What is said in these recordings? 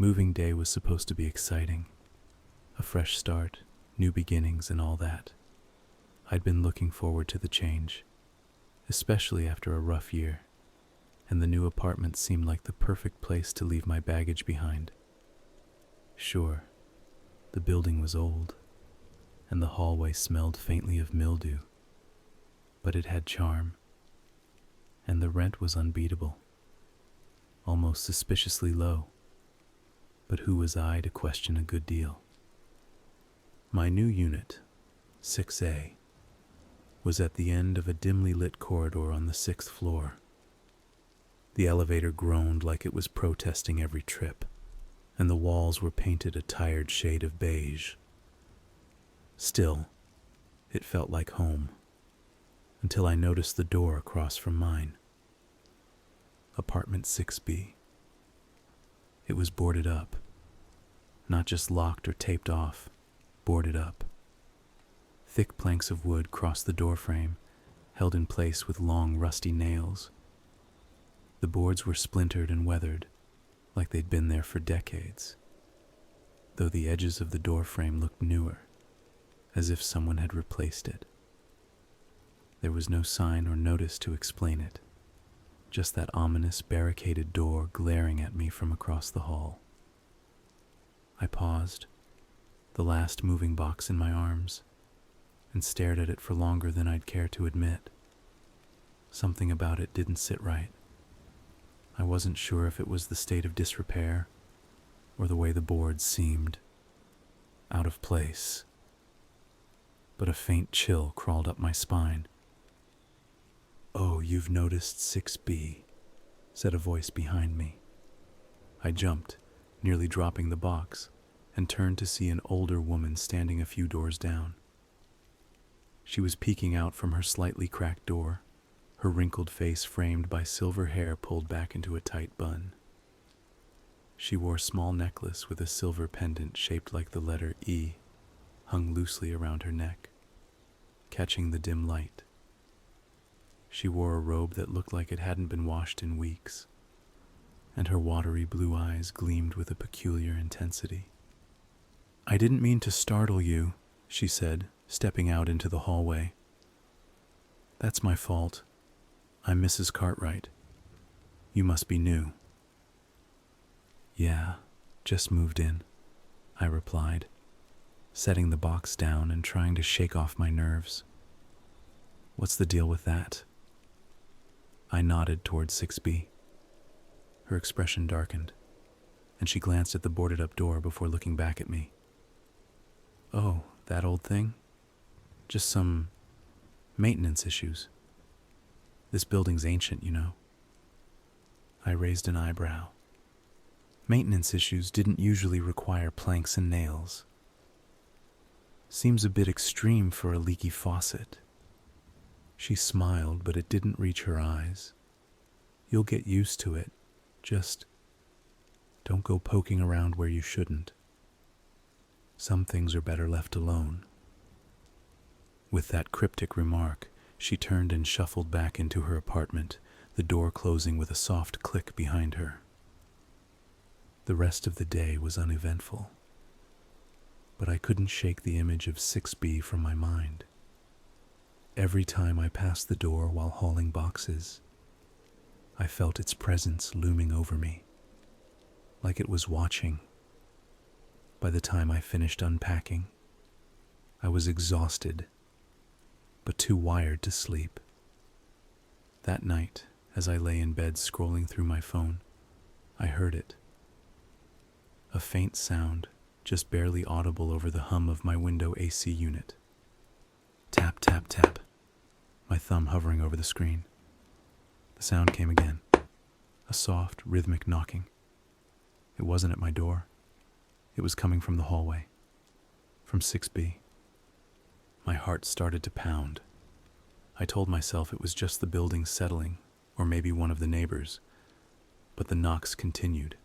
Moving day was supposed to be exciting. A fresh start, new beginnings, and all that. I'd been looking forward to the change, especially after a rough year, and the new apartment seemed like the perfect place to leave my baggage behind. Sure, the building was old, and the hallway smelled faintly of mildew, but it had charm, and the rent was unbeatable, almost suspiciously low. But who was I to question a good deal? My new unit, 6A, was at the end of a dimly lit corridor on the 6th floor. The elevator groaned like it was protesting every trip, and the walls were painted a tired shade of beige. Still, it felt like home, until I noticed the door across from mine. Apartment 6B. It was boarded up. Not just locked or taped off, boarded up. Thick planks of wood crossed the doorframe, held in place with long, rusty nails. The boards were splintered and weathered, like they'd been there for decades, though the edges of the doorframe looked newer, as if someone had replaced it. There was no sign or notice to explain it, just that ominous barricaded door glaring at me from across the hall. I paused, the last moving box in my arms, and stared at it for longer than I'd care to admit. Something about it didn't sit right. I wasn't sure if it was the state of disrepair or the way the boards seemed out of place, but a faint chill crawled up my spine. "Oh, you've noticed 6B," said a voice behind me. I jumped, nearly dropping the box, and turned to see an older woman standing a few doors down. She was peeking out from her slightly cracked door, her wrinkled face framed by silver hair pulled back into a tight bun. She wore a small necklace with a silver pendant shaped like the letter E, hung loosely around her neck, catching the dim light. She wore a robe that looked like it hadn't been washed in weeks, and her watery blue eyes gleamed with a peculiar intensity. "I didn't mean to startle you," she said, stepping out into the hallway. "That's my fault. I'm Mrs. Cartwright. You must be new." "Yeah, just moved in," I replied, setting the box down and trying to shake off my nerves. "What's the deal with that?" I nodded toward 6B. Her expression darkened, and she glanced at the boarded-up door before looking back at me. "Oh, that old thing? Just some maintenance issues. This building's ancient, you know." I raised an eyebrow. Maintenance issues didn't usually require planks and nails. Seems a bit extreme for a leaky faucet. She smiled, but it didn't reach her eyes. "You'll get used to it. Just don't go poking around where you shouldn't. Some things are better left alone." With that cryptic remark, she turned and shuffled back into her apartment, the door closing with a soft click behind her. The rest of the day was uneventful, but I couldn't shake the image of 6B from my mind. Every time I passed the door while hauling boxes, I felt its presence looming over me, like it was watching. By the time I finished unpacking, I was exhausted, but too wired to sleep. That night, as I lay in bed scrolling through my phone, I heard it. A faint sound, just barely audible over the hum of my window AC unit. Tap, tap, tap, my thumb hovering over the screen. The sound came again, a soft, rhythmic knocking. It wasn't at my door. It was coming from the hallway, from 6B. My heart started to pound. I told myself it was just the building settling, or maybe one of the neighbors, but the knocks continued,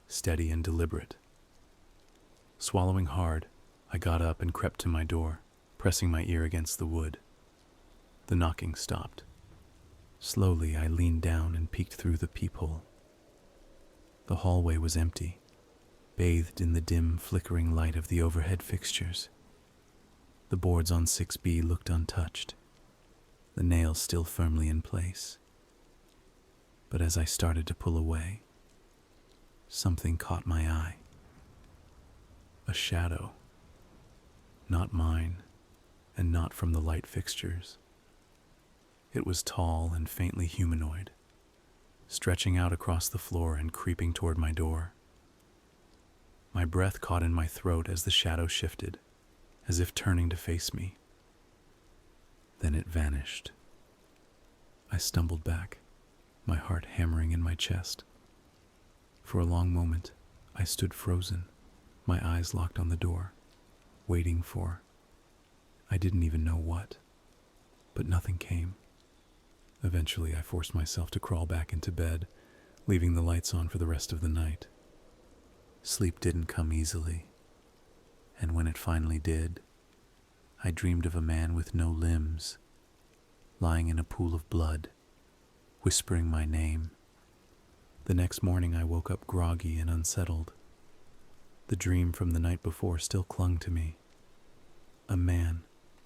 steady and deliberate. Swallowing hard, I got up and crept to my door, pressing my ear against the wood. The knocking stopped. Slowly, I leaned down and peeked through the peephole. The hallway was empty. bathed in the dim, flickering light of the overhead fixtures. The boards on 6B looked untouched, the nails still firmly in place. But as I started to pull away, something caught my eye. A shadow. Not mine, and not from the light fixtures. It was tall and faintly humanoid, stretching out across the floor and creeping toward my door. My breath caught in my throat as the shadow shifted, as if turning to face me. Then it vanished. I stumbled back, my heart hammering in my chest. For a long moment, I stood frozen, my eyes locked on the door, waiting for, I didn't even know what, but nothing came. Eventually, I forced myself to crawl back into bed, leaving the lights on for the rest of the night. Sleep didn't come easily, and when it finally did, I dreamed of a man with no limbs, lying in a pool of blood, whispering my name. The next morning I woke up groggy and unsettled. The dream from the night before still clung to me. A man,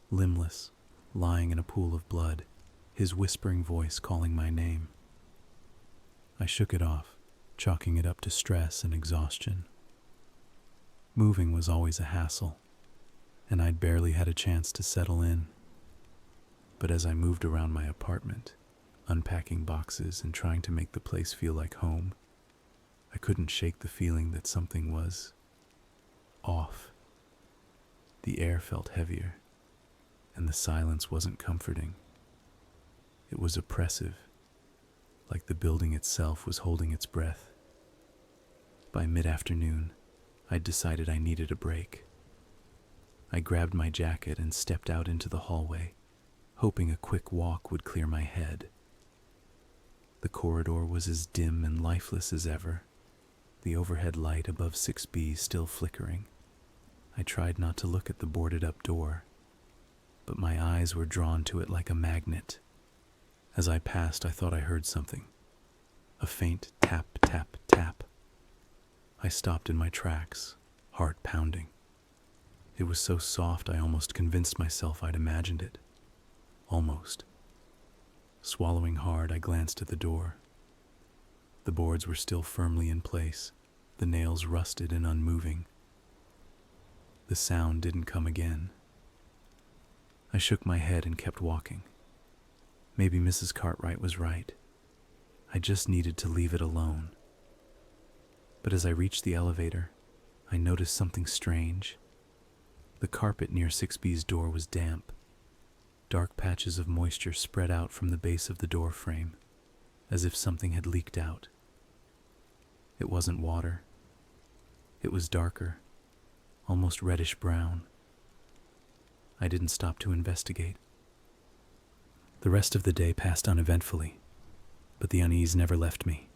limbless, lying in a pool of blood, his whispering voice calling my name. I shook it off, chalking it up to stress and exhaustion. Moving was always a hassle, and I'd barely had a chance to settle in. But as I moved around my apartment, unpacking boxes and trying to make the place feel like home, I couldn't shake the feeling that something was off. The air felt heavier, and the silence wasn't comforting. It was oppressive, like the building itself was holding its breath. By mid-afternoon, I'd decided I needed a break. I grabbed my jacket and stepped out into the hallway, hoping a quick walk would clear my head. The corridor was as dim and lifeless as ever, the overhead light above 6B still flickering. I tried not to look at the boarded-up door, but my eyes were drawn to it like a magnet. As I passed, I thought I heard something. A faint tap, tap, tap. I stopped in my tracks, heart pounding. It was so soft I almost convinced myself I'd imagined it. Almost. Swallowing hard, I glanced at the door. The boards were still firmly in place, the nails rusted and unmoving. The sound didn't come again. I shook my head and kept walking. Maybe Mrs. Cartwright was right. I just needed to leave it alone. But as I reached the elevator, I noticed something strange. The carpet near 6B's door was damp. Dark patches of moisture spread out from the base of the door frame, as if something had leaked out. It wasn't water. It was darker, almost reddish-brown. I didn't stop to investigate. The rest of the day passed uneventfully, but the unease never left me.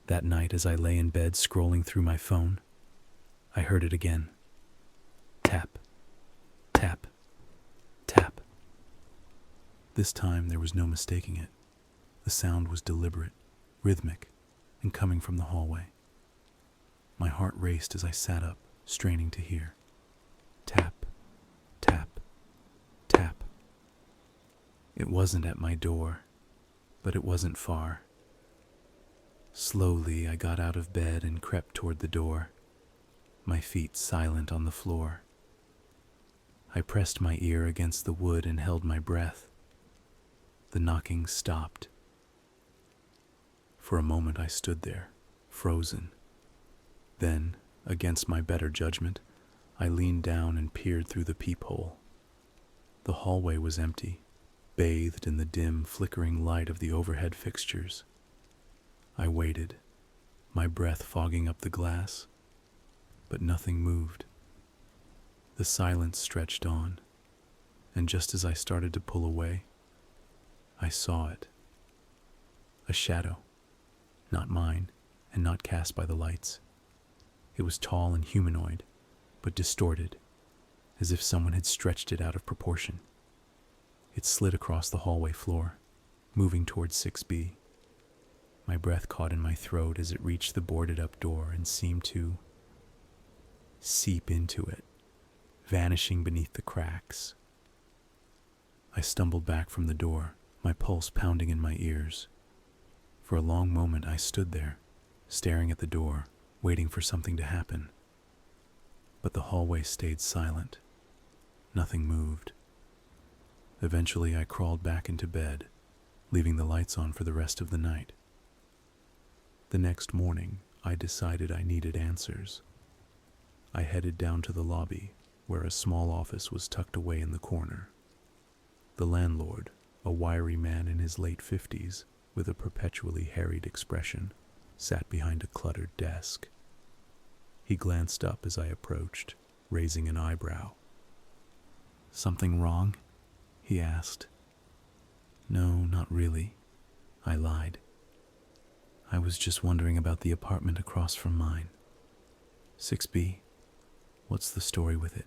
That night, as I lay in bed scrolling through my phone, I heard it again. Tap, tap, tap. This time there was no mistaking it. The sound was deliberate, rhythmic, and coming from the hallway. My heart raced as I sat up, straining to hear. Tap, tap, tap. It wasn't at my door, but it wasn't far. Slowly I got out of bed and crept toward the door, my feet silent on the floor. I pressed my ear against the wood and held my breath. The knocking stopped. For a moment I stood there, frozen. Then, against my better judgment, I leaned down and peered through the peephole. The hallway was empty, bathed in the dim, flickering light of the overhead fixtures. I waited, my breath fogging up the glass, but nothing moved. The silence stretched on, and just as I started to pull away, I saw it. A shadow, not mine, and not cast by the lights. It was tall and humanoid, but distorted, as if someone had stretched it out of proportion. It slid across the hallway floor, moving towards 6B. My breath caught in my throat as it reached the boarded-up door and seemed to seep into it, vanishing beneath the cracks. I stumbled back from the door, my pulse pounding in my ears. For a long moment I stood there, staring at the door, waiting for something to happen. But the hallway stayed silent. Nothing moved. Eventually I crawled back into bed, leaving the lights on for the rest of the night. The next morning, I decided I needed answers. I headed down to the lobby, where a small office was tucked away in the corner. The landlord, a wiry man in his late 50s, with a perpetually harried expression, sat behind a cluttered desk. He glanced up as I approached, raising an eyebrow. "Something wrong?" he asked. "No, not really," I lied. "I was just wondering about the apartment across from mine. 6B, what's the story with it?"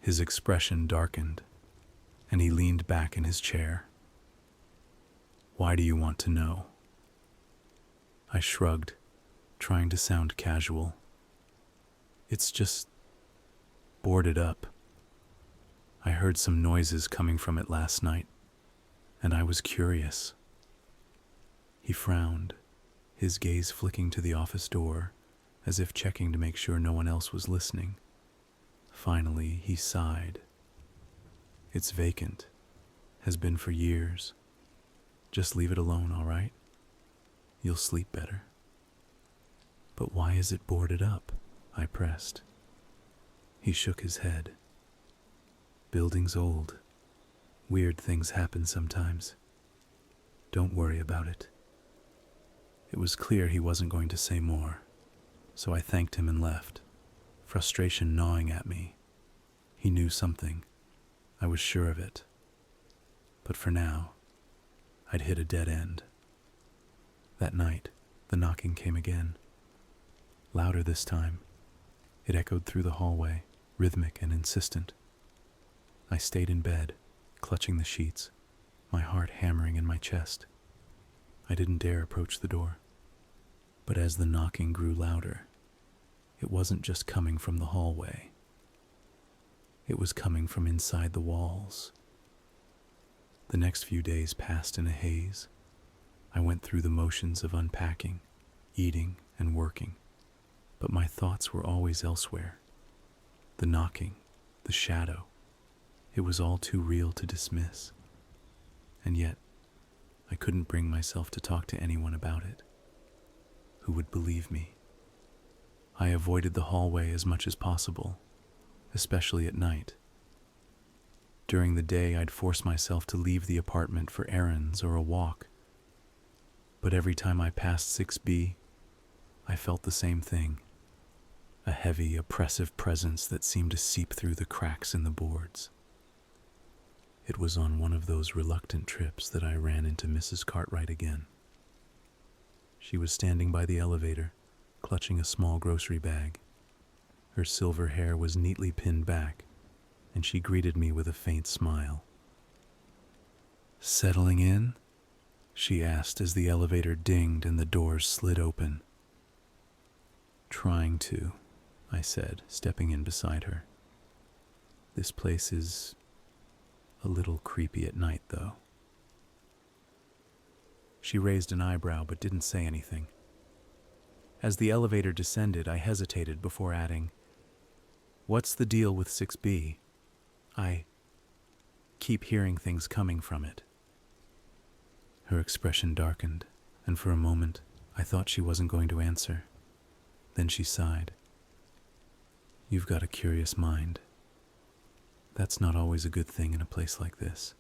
His expression darkened, and he leaned back in his chair. "Why do you want to know?" I shrugged, trying to sound casual. "It's just boarded up. I heard some noises coming from it last night, and I was curious." He frowned, his gaze flicking to the office door, as if checking to make sure no one else was listening. Finally, he sighed. "It's vacant. Has been for years. Just leave it alone, all right? You'll sleep better." "But why is it boarded up?" I pressed. He shook his head. "Building's old. Weird things happen sometimes. Don't worry about it." It was clear he wasn't going to say more, so I thanked him and left, frustration gnawing at me. He knew something. I was sure of it. But for now, I'd hit a dead end. That night, the knocking came again. Louder this time. It echoed through the hallway, rhythmic and insistent. I stayed in bed, clutching the sheets, my heart hammering in my chest. I didn't dare approach the door. But as the knocking grew louder, it wasn't just coming from the hallway. It was coming from inside the walls. The next few days passed in a haze. I went through the motions of unpacking, eating, and working, but my thoughts were always elsewhere. The knocking, the shadow, it was all too real to dismiss. And yet, I couldn't bring myself to talk to anyone about it. Who would believe me? I avoided the hallway as much as possible, especially at night. During the day, I'd force myself to leave the apartment for errands or a walk. But every time I passed 6B, I felt the same thing. A heavy, oppressive presence that seemed to seep through the cracks in the boards. It was on one of those reluctant trips that I ran into Mrs. Cartwright again. She was standing by the elevator, clutching a small grocery bag. Her silver hair was neatly pinned back, and she greeted me with a faint smile. "Settling in?" she asked as the elevator dinged and the doors slid open. "Trying to," I said, stepping in beside her. "This place is a little creepy at night, though." She raised an eyebrow but didn't say anything. As the elevator descended, I hesitated before adding, "What's the deal with 6B? I keep hearing things coming from it." Her expression darkened, and for a moment, I thought she wasn't going to answer. Then she sighed. "You've got a curious mind. That's not always a good thing in a place like this."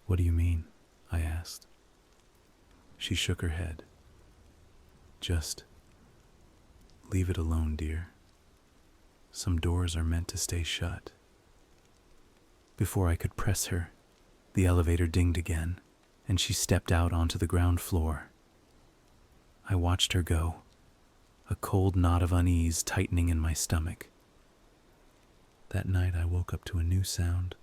"What do you mean?" I asked. She shook her head. "Just leave it alone, dear. Some doors are meant to stay shut." Before I could press her, the elevator dinged again, and she stepped out onto the ground floor. I watched her go, a cold knot of unease tightening in my stomach. That night I woke up to a new sound.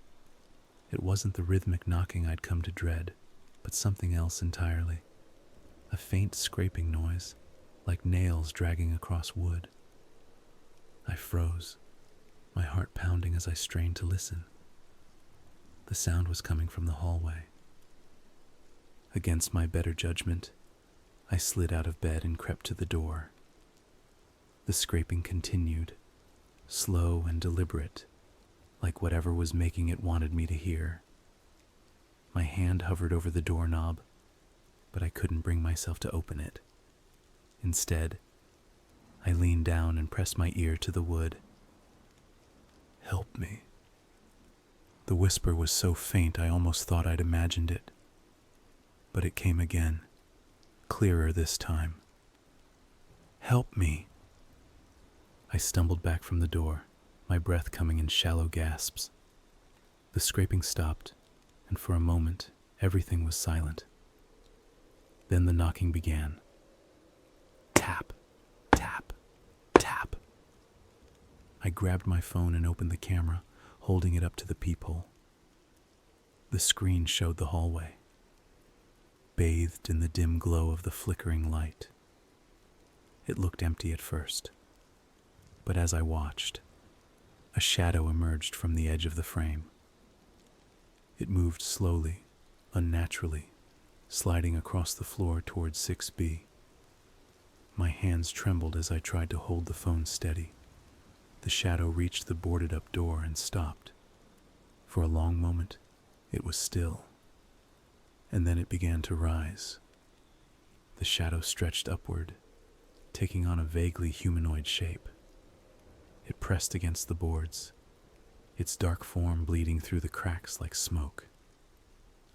It wasn't the rhythmic knocking I'd come to dread, but something else entirely. a faint scraping noise, like nails dragging across wood. I froze, my heart pounding as I strained to listen. The sound was coming from the hallway. Against my better judgment, I slid out of bed and crept to the door. The scraping continued, slow and deliberate, like whatever was making it wanted me to hear. My hand hovered over the doorknob, but I couldn't bring myself to open it. Instead, I leaned down and pressed my ear to the wood. "Help me." The whisper was so faint I almost thought I'd imagined it. But it came again, clearer this time. "Help me." I stumbled back from the door, my breath coming in shallow gasps. The scraping stopped, and for a moment, everything was silent. Then the knocking began. Tap, tap, tap. I grabbed my phone and opened the camera, holding it up to the peephole. The screen showed the hallway, bathed in the dim glow of the flickering light. It looked empty at first, but as I watched, a shadow emerged from the edge of the frame. It moved slowly, unnaturally, sliding across the floor towards 6B. My hands trembled as I tried to hold the phone steady. The shadow reached the boarded-up door and stopped. For a long moment, it was still, and then it began to rise. The shadow stretched upward, taking on a vaguely humanoid shape. It pressed against the boards, its dark form bleeding through the cracks like smoke.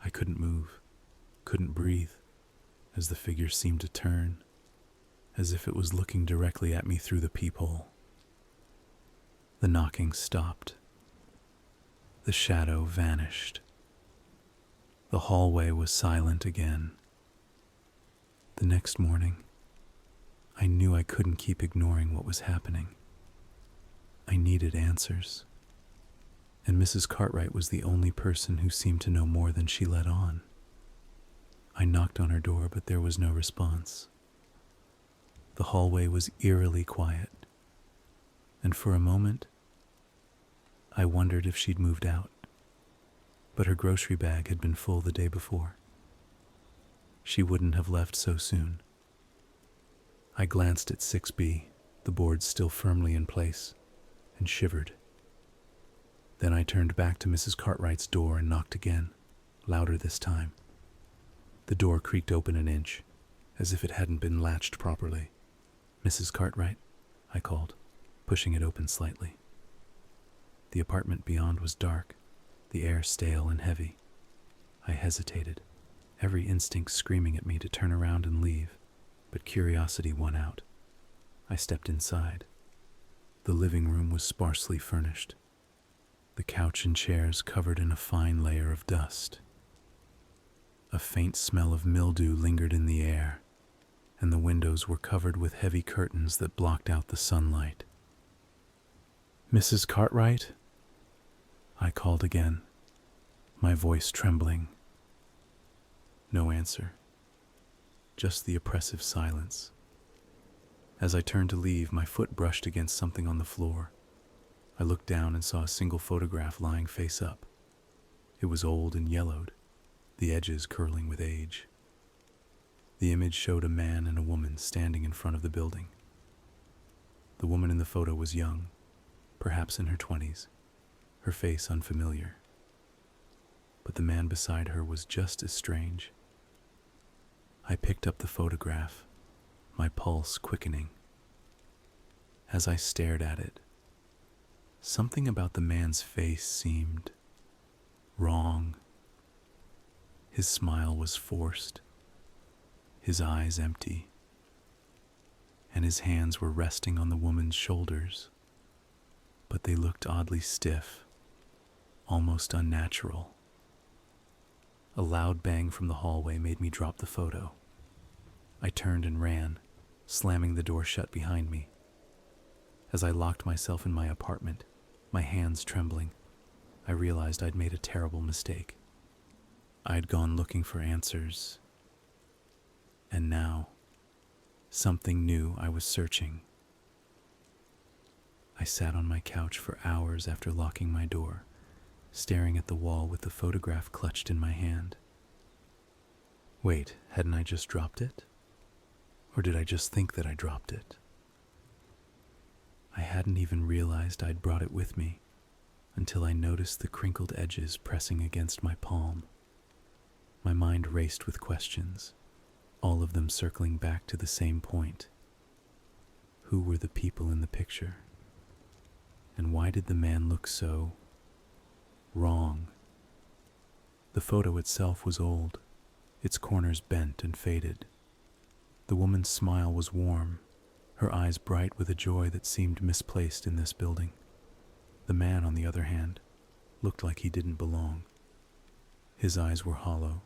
I couldn't move, couldn't breathe, as the figure seemed to turn, as if it was looking directly at me through the peephole. The knocking stopped. The shadow vanished. The hallway was silent again. The next morning, I knew I couldn't keep ignoring what was happening. I needed answers. And Mrs. Cartwright was the only person who seemed to know more than she let on. I knocked on her door, but there was no response. The hallway was eerily quiet, and for a moment, I wondered if she'd moved out. But her grocery bag had been full the day before. She wouldn't have left so soon. I glanced at 6B, the boards still firmly in place, and shivered. Then I turned back to Mrs. Cartwright's door and knocked again, louder this time. The door creaked open an inch, as if it hadn't been latched properly. "Mrs. Cartwright," I called, pushing it open slightly. The apartment beyond was dark, the air stale and heavy. I hesitated, every instinct screaming at me to turn around and leave, but curiosity won out. I stepped inside. The living room was sparsely furnished, the couch and chairs covered in a fine layer of dust. A faint smell of mildew lingered in the air, and the windows were covered with heavy curtains that blocked out the sunlight. "Mrs. Cartwright?" I called again, my voice trembling. No answer, just the oppressive silence. As I turned to leave, my foot brushed against something on the floor. I looked down and saw a single photograph lying face up. It was old and yellowed, the edges curling with age. The image showed a man and a woman standing in front of the building. The woman in the photo was young, perhaps in her 20s, her face unfamiliar. But the man beside her was just as strange. I picked up the photograph, my pulse quickening. As I stared at it, something about the man's face seemed wrong. His smile was forced, his eyes empty, and his hands were resting on the woman's shoulders, but they looked oddly stiff, almost unnatural. A loud bang from the hallway made me drop the photo. I turned and ran, slamming the door shut behind me. As I locked myself in my apartment, my hands trembling, I realized I'd made a terrible mistake. I'd gone looking for answers, And now, something new I was searching. I sat on my couch for hours after locking my door, staring at the wall with the photograph clutched in my hand. Wait, hadn't I just dropped it? Or did I just think that I dropped it? I hadn't even realized I'd brought it with me until I noticed the crinkled edges pressing against my palm. My mind raced with questions, all of them circling back to the same point. Who were the people in the picture? And why did the man look so wrong? The photo itself was old, its corners bent and faded. The woman's smile was warm, her eyes bright with a joy that seemed misplaced in this building. The man, on the other hand, looked like he didn't belong. His eyes were hollow,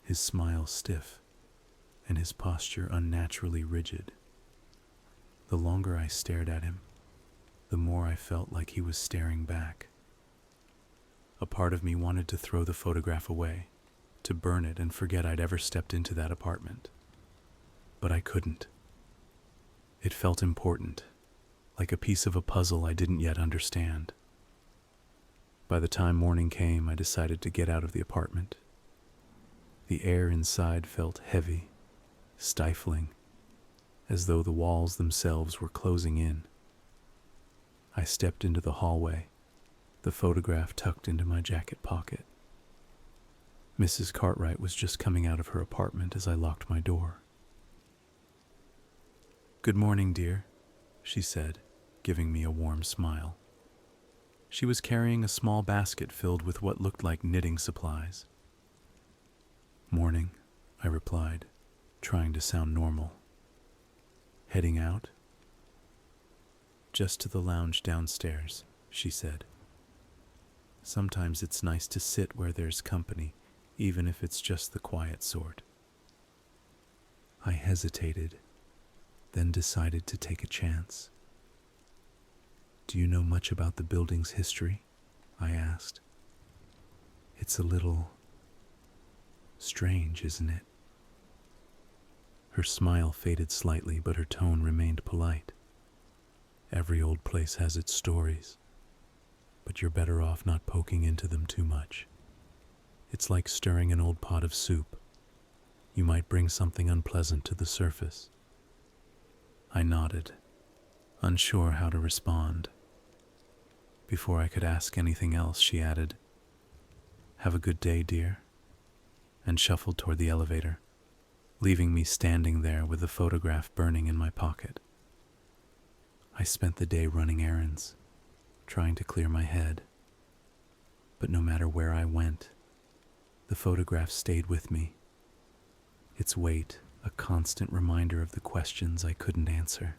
his smile stiff, and his posture unnaturally rigid. The longer I stared at him, the more I felt like he was staring back. A part of me wanted to throw the photograph away, to burn it and forget I'd ever stepped into that apartment. But I couldn't. It felt important, like a piece of a puzzle I didn't yet understand. By the time morning came, I decided to get out of the apartment. The air inside felt heavy, stifling, as though the walls themselves were closing in. I stepped into the hallway, the photograph tucked into my jacket pocket. Mrs. Cartwright was just coming out of her apartment as I locked my door. "Good morning, dear," she said, giving me a warm smile. She was carrying a small basket filled with what looked like knitting supplies. "Morning," I replied, trying to sound normal. "Heading out?" "Just to the lounge downstairs," she said. "Sometimes it's nice to sit where there's company, even if it's just the quiet sort." I hesitated, then decided to take a chance. "Do you know much about the building's history?" I asked. "It's a little strange, isn't it?" Her smile faded slightly, but her tone remained polite. "Every old place has its stories, but you're better off not poking into them too much. It's like stirring an old pot of soup. You might bring something unpleasant to the surface." I nodded, unsure how to respond. Before I could ask anything else, she added, "Have a good day, dear," and shuffled toward the elevator, leaving me standing there with the photograph burning in my pocket. I spent the day running errands, trying to clear my head. But no matter where I went, the photograph stayed with me. Its weight, a constant reminder of the questions I couldn't answer.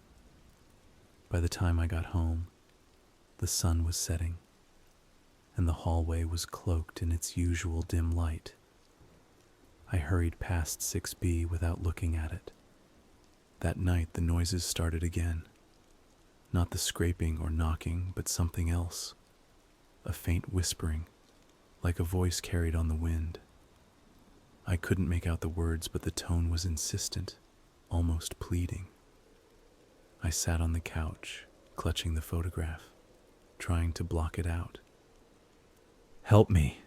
By the time I got home, the sun was setting, and the hallway was cloaked in its usual dim light. I hurried past 6B without looking at it. That night the noises started again. Not the scraping or knocking, but something else. A faint whispering, like a voice carried on the wind. I couldn't make out the words, but the tone was insistent, almost pleading. I sat on the couch, clutching the photograph, trying to block it out. "Help me!"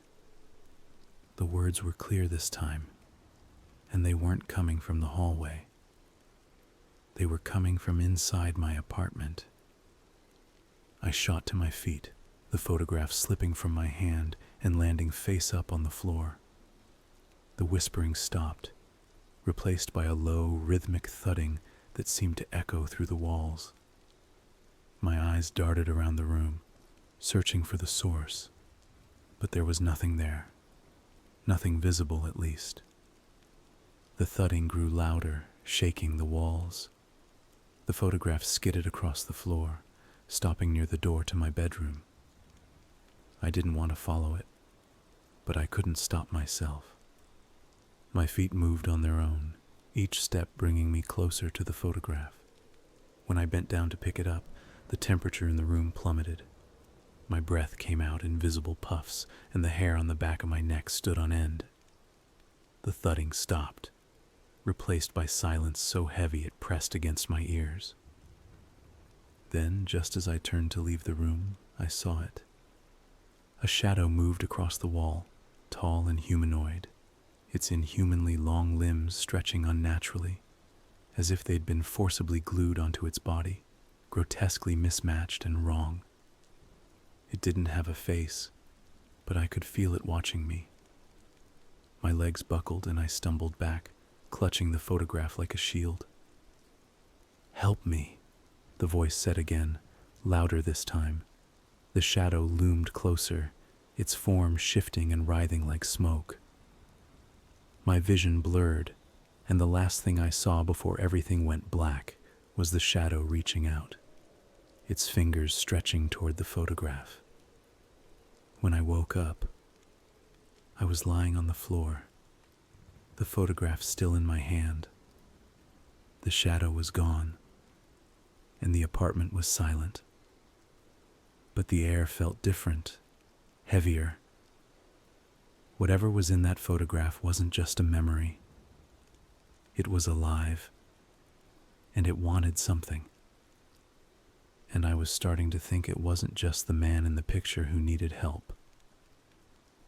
The words were clear this time, and they weren't coming from the hallway. They were coming from inside my apartment. I shot to my feet, the photograph slipping from my hand and landing face up on the floor. The whispering stopped, replaced by a low, rhythmic thudding that seemed to echo through the walls. My eyes darted around the room, searching for the source, but there was nothing there. Nothing visible, at least. The thudding grew louder, shaking the walls. The photograph skidded across the floor, stopping near the door to my bedroom. I didn't want to follow it, but I couldn't stop myself. My feet moved on their own, each step bringing me closer to the photograph. When I bent down to pick it up, the temperature in the room plummeted. My breath came out in visible puffs, and the hair on the back of my neck stood on end. The thudding stopped, replaced by silence so heavy it pressed against my ears. Then, just as I turned to leave the room, I saw it. A shadow moved across the wall, tall and humanoid, its inhumanly long limbs stretching unnaturally, as if they'd been forcibly glued onto its body, grotesquely mismatched and wrong. It didn't have a face, but I could feel it watching me. My legs buckled and I stumbled back, clutching the photograph like a shield. "Help me," the voice said again, louder this time. The shadow loomed closer, its form shifting and writhing like smoke. My vision blurred, and the last thing I saw before everything went black was the shadow reaching out, its fingers stretching toward the photograph. When I woke up, I was lying on the floor, the photograph still in my hand. The shadow was gone, and the apartment was silent. But the air felt different, heavier. Whatever was in that photograph wasn't just a memory. It was alive, and it wanted something. And I was starting to think it wasn't just the man in the picture who needed help.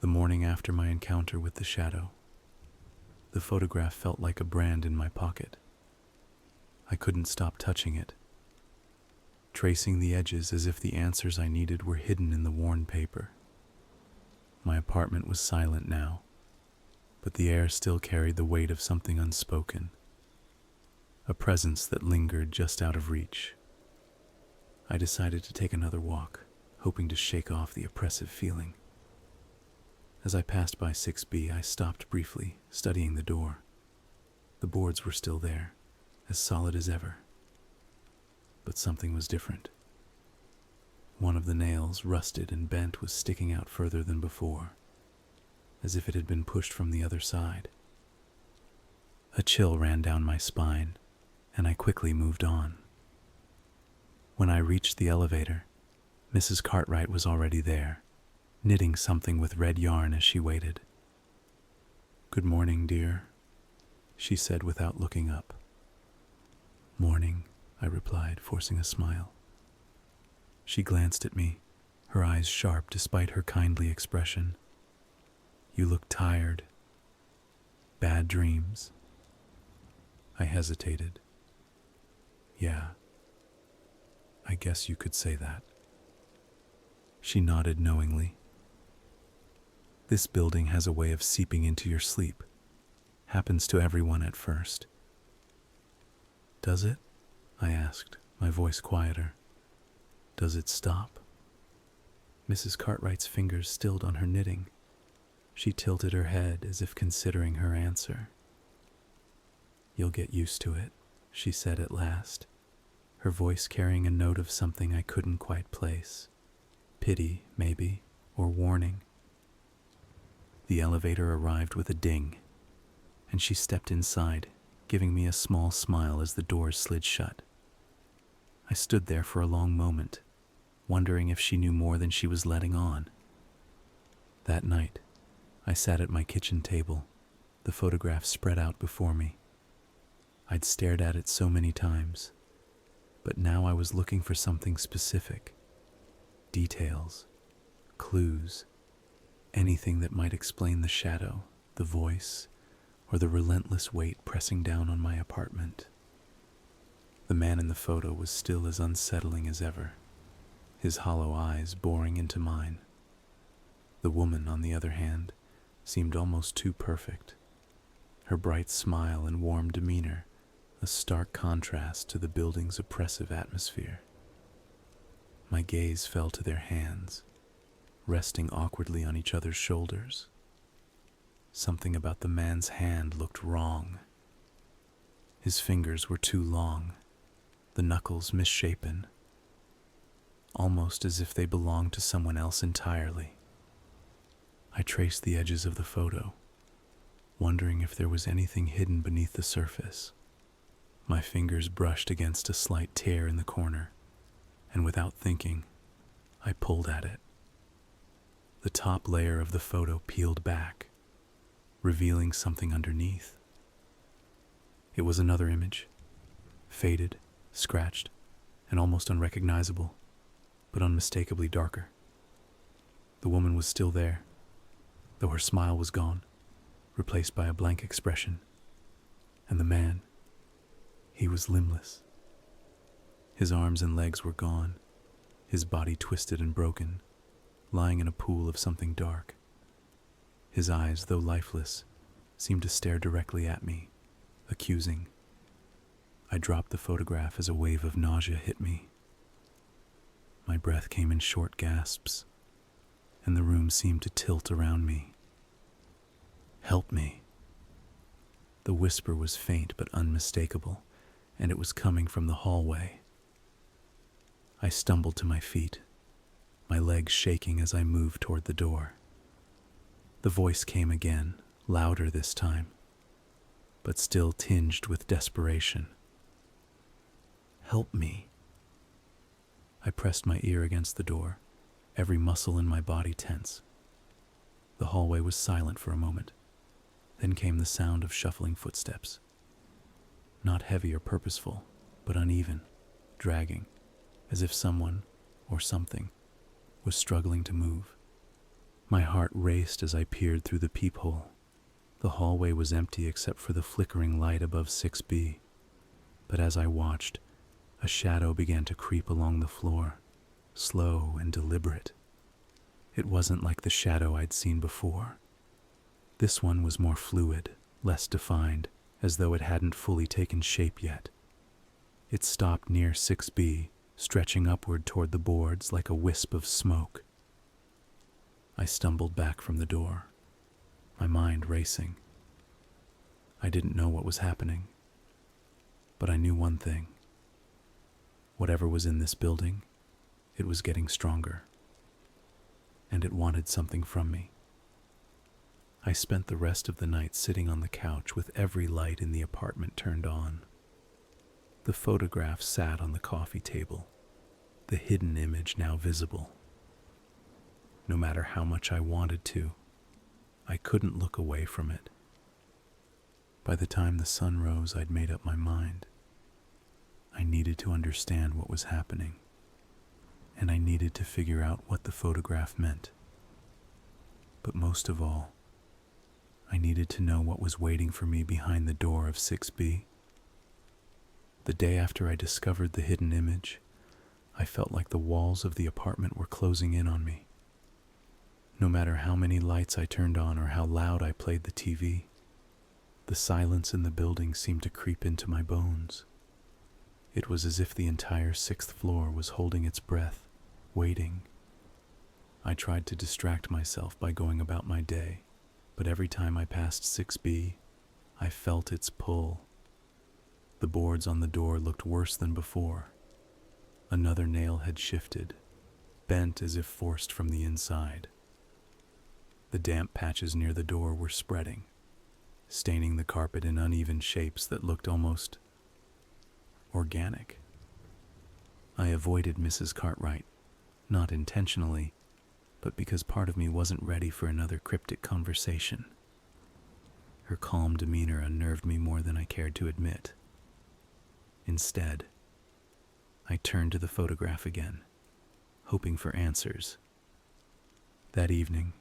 The morning after my encounter with the shadow, the photograph felt like a brand in my pocket. I couldn't stop touching it, tracing the edges as if the answers I needed were hidden in the worn paper. My apartment was silent now, but the air still carried the weight of something unspoken, a presence that lingered just out of reach. I decided to take another walk, hoping to shake off the oppressive feeling. As I passed by 6B, I stopped briefly, studying the door. The boards were still there, as solid as ever. But something was different. One of the nails, rusted and bent, was sticking out further than before, as if it had been pushed from the other side. A chill ran down my spine, and I quickly moved on. When I reached the elevator, Mrs. Cartwright was already there, knitting something with red yarn as she waited. "Good morning, dear," she said without looking up. "Morning," I replied, forcing a smile. She glanced at me, her eyes sharp despite her kindly expression. "You look tired. Bad dreams?" I hesitated. "Yeah, I guess you could say that." She nodded knowingly. "This building has a way of seeping into your sleep. Happens to everyone at first." "Does it?" I asked, my voice quieter. "Does it stop?" Mrs. Cartwright's fingers stilled on her knitting. She tilted her head as if considering her answer. "You'll get used to it," she said at last, her voice carrying a note of something I couldn't quite place. Pity, maybe, or warning. The elevator arrived with a ding, and she stepped inside, giving me a small smile as the doors slid shut. I stood there for a long moment, wondering if she knew more than she was letting on. That night, I sat at my kitchen table, the photograph spread out before me. I'd stared at it so many times, but now I was looking for something specific. Details, clues, anything that might explain the shadow, the voice, or the relentless weight pressing down on my apartment. The man in the photo was still as unsettling as ever, his hollow eyes boring into mine. The woman, on the other hand, seemed almost too perfect, her bright smile and warm demeanor a stark contrast to the building's oppressive atmosphere. My gaze fell to their hands, resting awkwardly on each other's shoulders. Something about the man's hand looked wrong. His fingers were too long, the knuckles misshapen, almost as if they belonged to someone else entirely. I traced the edges of the photo, wondering if there was anything hidden beneath the surface. My fingers brushed against a slight tear in the corner, and without thinking, I pulled at it. The top layer of the photo peeled back, revealing something underneath. It was another image, faded, scratched, and almost unrecognizable, but unmistakably darker. The woman was still there, though her smile was gone, replaced by a blank expression. And the man, he was limbless. His arms and legs were gone, his body twisted and broken, lying in a pool of something dark. His eyes, though lifeless, seemed to stare directly at me, accusing. I dropped the photograph as a wave of nausea hit me. My breath came in short gasps, and the room seemed to tilt around me. Help me. The whisper was faint but unmistakable, and it was coming from the hallway. I stumbled to my feet, my legs shaking as I moved toward the door. The voice came again, louder this time, but still tinged with desperation. Help me. I pressed my ear against the door, every muscle in my body tense. The hallway was silent for a moment. Then came the sound of shuffling footsteps. Not heavy or purposeful, but uneven, dragging, as if someone, or something, was struggling to move. My heart raced as I peered through the peephole. The hallway was empty except for the flickering light above 6B. But as I watched, a shadow began to creep along the floor, slow and deliberate. It wasn't like the shadow I'd seen before. This one was more fluid, less defined, as though it hadn't fully taken shape yet. It stopped near 6B, stretching upward toward the boards like a wisp of smoke. I stumbled back from the door, my mind racing. I didn't know what was happening, but I knew one thing. Whatever was in this building, it was getting stronger, and it wanted something from me. I spent the rest of the night sitting on the couch with every light in the apartment turned on. The photograph sat on the coffee table, the hidden image now visible. No matter how much I wanted to, I couldn't look away from it. By the time the sun rose, I'd made up my mind. I needed to understand what was happening, and I needed to figure out what the photograph meant. But most of all, I needed to know what was waiting for me behind the door of 6B. The day after I discovered the hidden image, I felt like the walls of the apartment were closing in on me. No matter how many lights I turned on or how loud I played the TV, the silence in the building seemed to creep into my bones. It was as if the entire 6th floor was holding its breath, waiting. I tried to distract myself by going about my day, but every time I passed 6B, I felt its pull. The boards on the door looked worse than before. Another nail had shifted, bent as if forced from the inside. The damp patches near the door were spreading, staining the carpet in uneven shapes that looked almost organic. I avoided Mrs. Cartwright, not intentionally, but because part of me wasn't ready for another cryptic conversation. Her calm demeanor unnerved me more than I cared to admit. Instead, I turned to the photograph again, hoping for answers. That evening,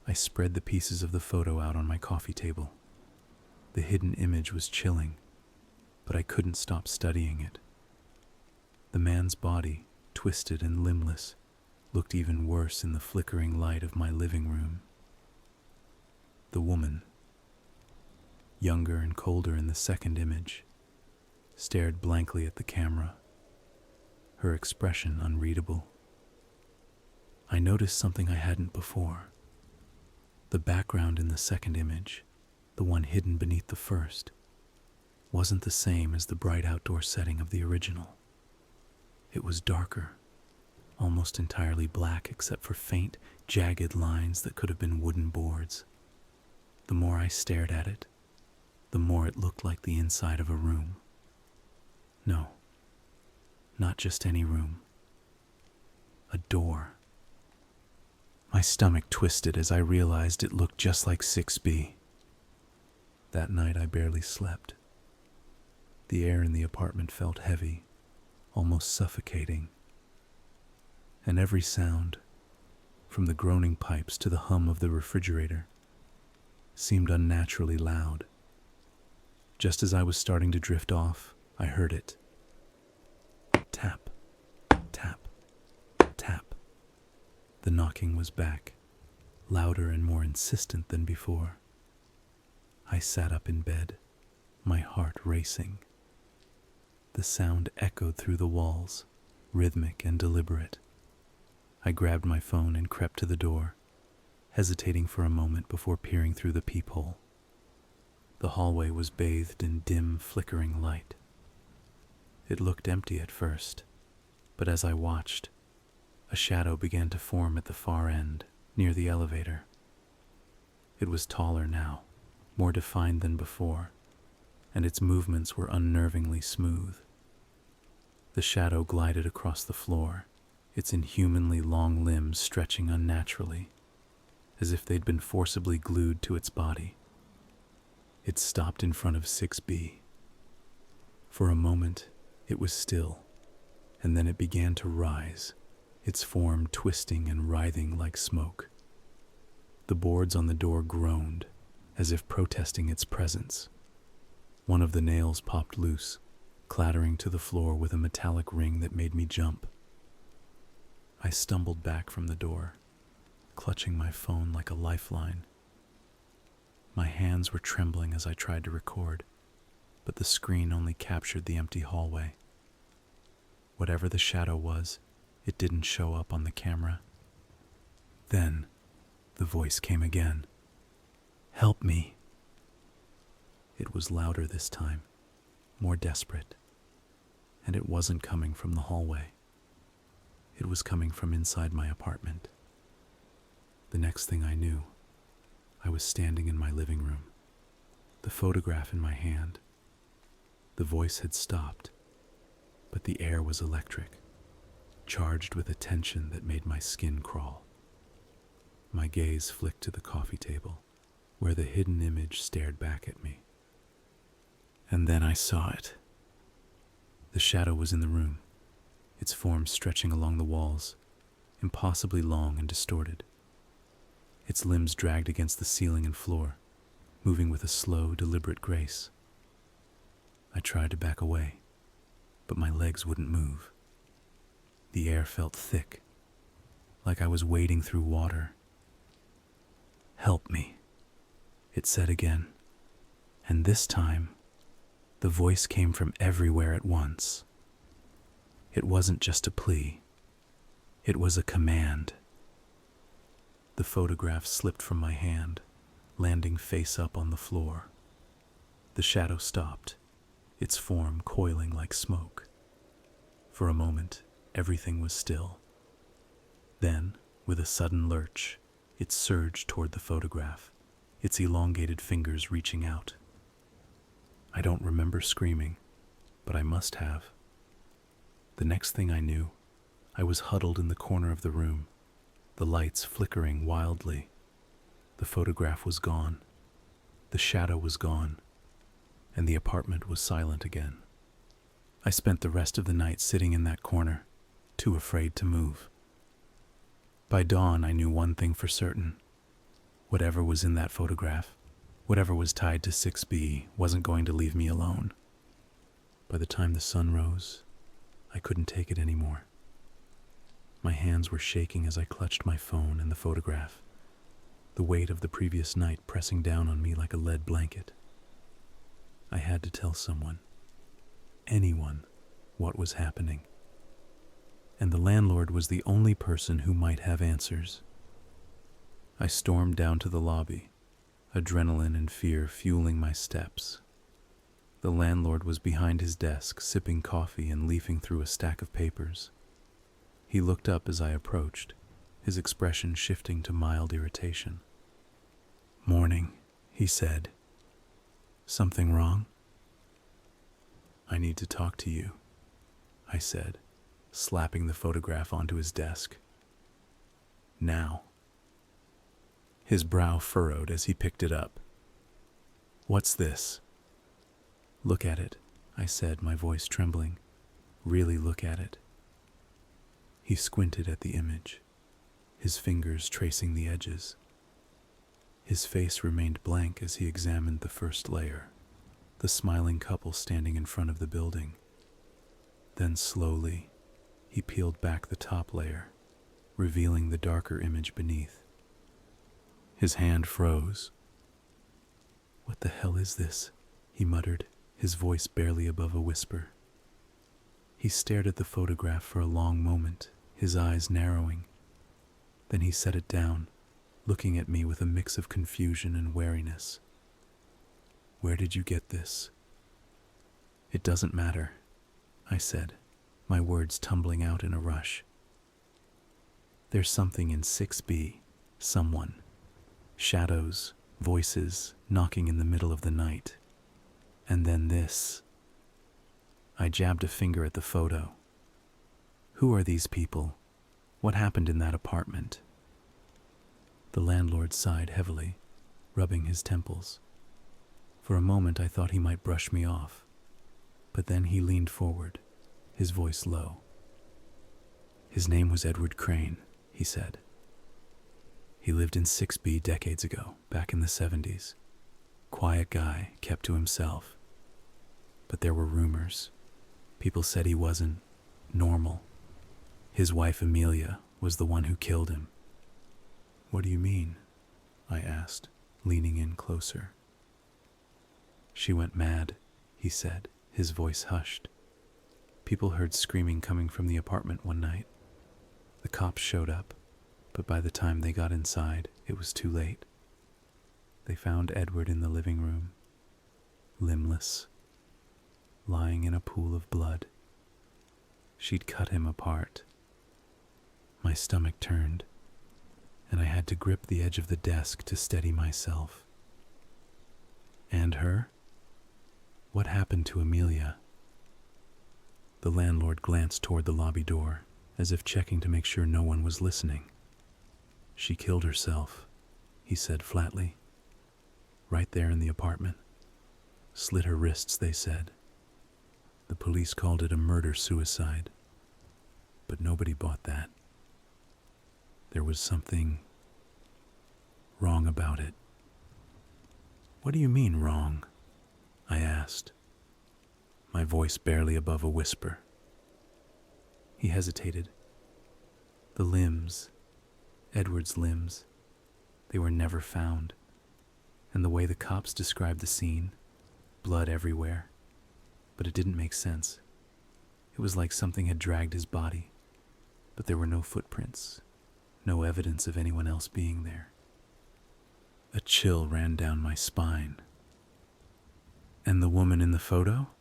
I spread the pieces of the photo out on my coffee table. The hidden image was chilling, but I couldn't stop studying it. The man's body, twisted and limbless, looked even worse in the flickering light of my living room. The woman, younger and colder in the second image, stared blankly at the camera, her expression unreadable. I noticed something I hadn't before. The background in the second image, the one hidden beneath the first, wasn't the same as the bright outdoor setting of the original. It was darker, almost entirely black except for faint, jagged lines that could have been wooden boards. The more I stared at it, the more it looked like the inside of a room. No, not just any room. A door. My stomach twisted as I realized it looked just like 6B. That night I barely slept. The air in the apartment felt heavy, almost suffocating, and every sound, from the groaning pipes to the hum of the refrigerator, seemed unnaturally loud. Just as I was starting to drift off, I heard it. Tap, tap, tap. The knocking was back, louder and more insistent than before. I sat up in bed, my heart racing. The sound echoed through the walls, rhythmic and deliberate. I grabbed my phone and crept to the door, hesitating for a moment before peering through the peephole. The hallway was bathed in dim, flickering light. It looked empty at first, but as I watched, a shadow began to form at the far end, near the elevator. It was taller now, more defined than before, and its movements were unnervingly smooth. The shadow glided across the floor, its inhumanly long limbs stretching unnaturally, as if they'd been forcibly glued to its body. It stopped in front of 6B. For a moment, it was still, and then it began to rise, its form twisting and writhing like smoke. The boards on the door groaned, as if protesting its presence. One of the nails popped loose, clattering to the floor with a metallic ring that made me jump. I stumbled back from the door, clutching my phone like a lifeline. My hands were trembling as I tried to record, but the screen only captured the empty hallway. Whatever the shadow was, it didn't show up on the camera. Then, the voice came again. "Help me." It was louder this time, more desperate, and it wasn't coming from the hallway. It was coming from inside my apartment. The next thing I knew, I was standing in my living room, the photograph in my hand. The voice had stopped, but the air was electric, charged with a tension that made my skin crawl. My gaze flicked to the coffee table, where the hidden image stared back at me. And then I saw it. The shadow was in the room, its form stretching along the walls, impossibly long and distorted. Its limbs dragged against the ceiling and floor, moving with a slow, deliberate grace. I tried to back away, but my legs wouldn't move. The air felt thick, like I was wading through water. "Help me," it said again, and this time, the voice came from everywhere at once. It wasn't just a plea. It was a command. The photograph slipped from my hand, landing face up on the floor. The shadow stopped, its form coiling like smoke. For a moment, everything was still. Then, with a sudden lurch, it surged toward the photograph, its elongated fingers reaching out. I don't remember screaming, but I must have. The next thing I knew, I was huddled in the corner of the room, the lights flickering wildly. The photograph was gone, the shadow was gone, and the apartment was silent again. I spent the rest of the night sitting in that corner, too afraid to move. By dawn, I knew one thing for certain. Whatever was in that photograph, whatever was tied to 6B, wasn't going to leave me alone. By the time the sun rose, I couldn't take it anymore. My hands were shaking as I clutched my phone and the photograph, the weight of the previous night pressing down on me like a lead blanket. I had to tell someone, anyone, what was happening. And the landlord was the only person who might have answers. I stormed down to the lobby, adrenaline and fear fueling my steps. The landlord was behind his desk, sipping coffee and leafing through a stack of papers. He looked up as I approached, his expression shifting to mild irritation. "Morning," he said. "Something wrong?" "I need to talk to you," I said, slapping the photograph onto his desk. "Now." His brow furrowed as he picked it up. "What's this?" "Look at it," I said, my voice trembling. Really look at it. He squinted at the image, his fingers tracing the edges. His face remained blank as he examined the first layer, the smiling couple standing in front of the building. Then slowly, he peeled back the top layer, revealing the darker image beneath. His hand froze. "What the hell is this?" he muttered, his voice barely above a whisper. He stared at the photograph for a long moment, his eyes narrowing. Then he set it down, looking at me with a mix of confusion and wariness. "Where did you get this?" "It doesn't matter," I said, my words tumbling out in a rush. "There's something in 6B, someone. Shadows, voices, knocking in the middle of the night. And then this." I jabbed a finger at the photo. "Who are these people? What happened in that apartment?" The landlord sighed heavily, rubbing his temples. For a moment I thought he might brush me off, but then he leaned forward, his voice low. "His name was Edward Crane," he said. "He lived in 6B decades ago, back in the 70s. Quiet guy, kept to himself. But there were rumors. People said he wasn't normal. His wife Amelia was the one who killed him." "What do you mean?" I asked, leaning in closer. "She went mad," he said, his voice hushed. "People heard screaming coming from the apartment one night. The cops showed up, but by the time they got inside, it was too late. They found Edward in the living room, limbless, lying in a pool of blood. She'd cut him apart." My stomach turned, and I had to grip the edge of the desk to steady myself. "And her? What happened to Amelia?" The landlord glanced toward the lobby door, as if checking to make sure no one was listening. "She killed herself," he said flatly. "Right there in the apartment. Slit her wrists, they said. The police called it a murder-suicide, but nobody bought that. There was something wrong about it." "What do you mean, wrong?" I asked, my voice barely above a whisper. He hesitated. "The limbs, Edward's limbs, they were never found. And the way the cops described the scene, blood everywhere, but it didn't make sense. It was like something had dragged his body, but there were no footprints, no evidence of anyone else being there." A chill ran down my spine. "And the woman in the photo?"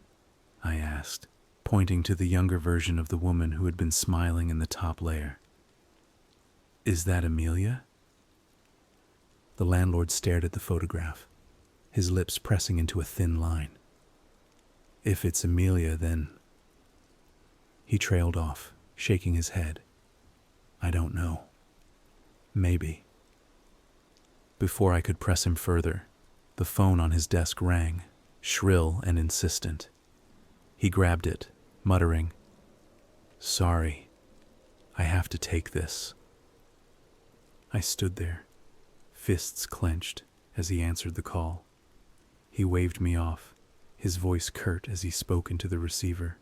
I asked, pointing to the younger version of the woman who had been smiling in the top layer. "Is that Amelia?" The landlord stared at the photograph, his lips pressing into a thin line. "If it's Amelia, then—" He trailed off, shaking his head. "I don't know. Maybe." Before I could press him further, the phone on his desk rang, shrill and insistent. He grabbed it, muttering, "Sorry, I have to take this." I stood there, fists clenched, as he answered the call. He waved me off, his voice curt as he spoke into the receiver.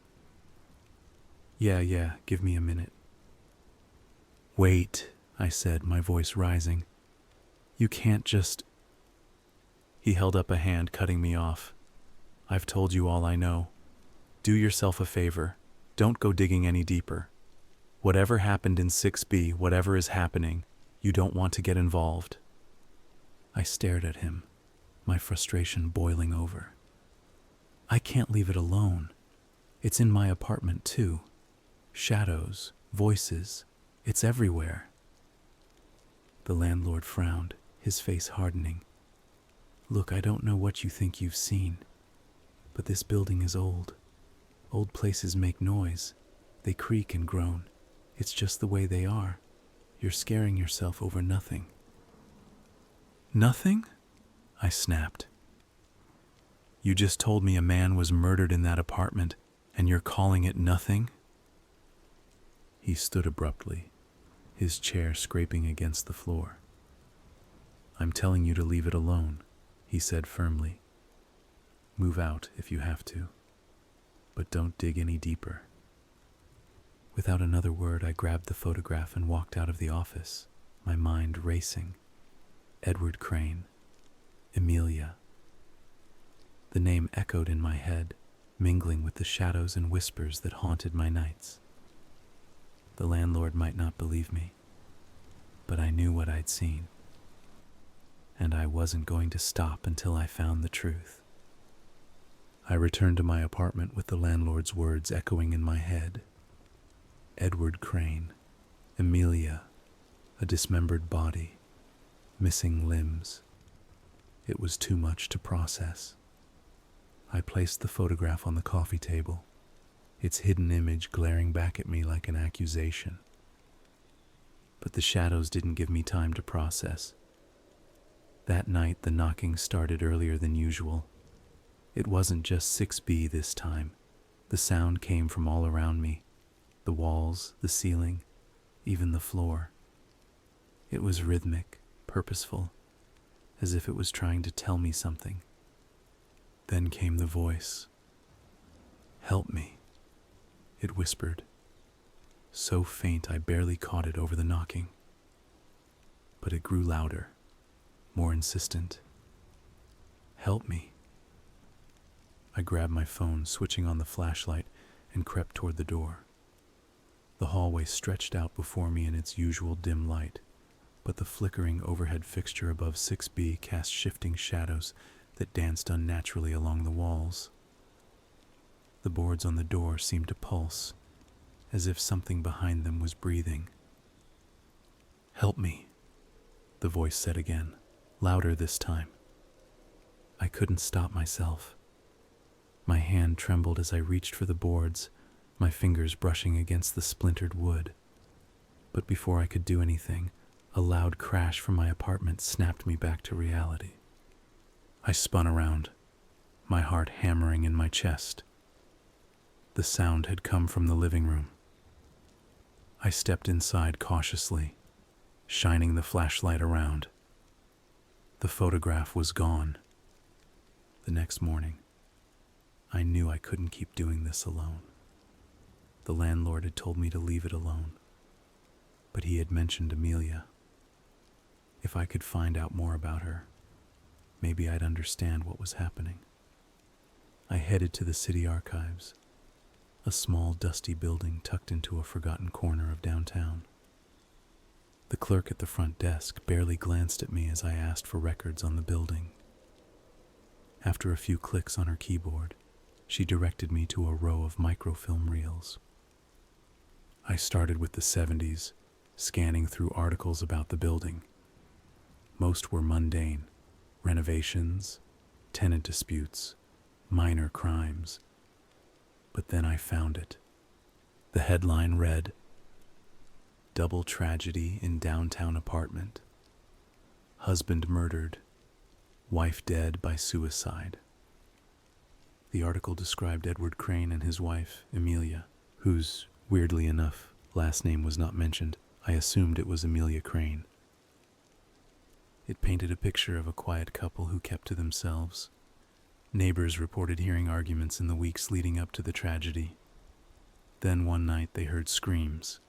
Yeah, give me a minute." "Wait," I said, my voice rising. "You can't just—" He held up a hand, cutting me off. "I've told you all I know. Do yourself a favor. Don't go digging any deeper. Whatever happened in 6B, whatever is happening, you don't want to get involved." I stared at him, my frustration boiling over. "I can't leave it alone. It's in my apartment too. Shadows, voices, it's everywhere." The landlord frowned, his face hardening. "Look, I don't know what you think you've seen, but this building is old. Old places make noise. They creak and groan. It's just the way they are. You're scaring yourself over nothing." "Nothing?" I snapped. You just told me a man was murdered in that apartment, and you're calling it nothing? He stood abruptly, his chair scraping against the floor. I'm telling you to leave it alone, he said firmly. Move out if you have to, but don't dig any deeper. Without another word, I grabbed the photograph and walked out of the office, my mind racing. Edward Crane, Amelia. The name echoed in my head, mingling with the shadows and whispers that haunted my nights. The landlord might not believe me, but I knew what I'd seen, and I wasn't going to stop until I found the truth. I returned to my apartment with the landlord's words echoing in my head. Edward Crane, Amelia, a dismembered body, missing limbs. It was too much to process. I placed the photograph on the coffee table, its hidden image glaring back at me like an accusation. But the shadows didn't give me time to process. That night, the knocking started earlier than usual. It wasn't just 6B this time. The sound came from all around me, the walls, the ceiling, even the floor. It was rhythmic, purposeful, as if it was trying to tell me something. Then came the voice. Help me, it whispered, so faint I barely caught it over the knocking. But it grew louder, more insistent. Help me. I grabbed my phone, switching on the flashlight, and crept toward the door. The hallway stretched out before me in its usual dim light, but the flickering overhead fixture above 6B cast shifting shadows that danced unnaturally along the walls. The boards on the door seemed to pulse, as if something behind them was breathing. Help me, the voice said again, louder this time. I couldn't stop myself. My hand trembled as I reached for the boards, my fingers brushing against the splintered wood. But before I could do anything, a loud crash from my apartment snapped me back to reality. I spun around, my heart hammering in my chest. The sound had come from the living room. I stepped inside cautiously, shining the flashlight around. The photograph was gone. The next morning, I knew I couldn't keep doing this alone. The landlord had told me to leave it alone, but he had mentioned Amelia. If I could find out more about her, maybe I'd understand what was happening. I headed to the city archives, a small dusty building tucked into a forgotten corner of downtown. The clerk at the front desk barely glanced at me as I asked for records on the building. After a few clicks on her keyboard, she directed me to a row of microfilm reels. I started with the 70s, scanning through articles about the building. Most were mundane: renovations, tenant disputes, minor crimes. But then I found it. The headline read, "Double tragedy in downtown apartment. Husband murdered, wife dead by suicide." The article described Edward Crane and his wife, Amelia, whose, weirdly enough, last name was not mentioned. I assumed it was Amelia Crane. It painted a picture of a quiet couple who kept to themselves. Neighbors reported hearing arguments in the weeks leading up to the tragedy. Then one night they heard screams.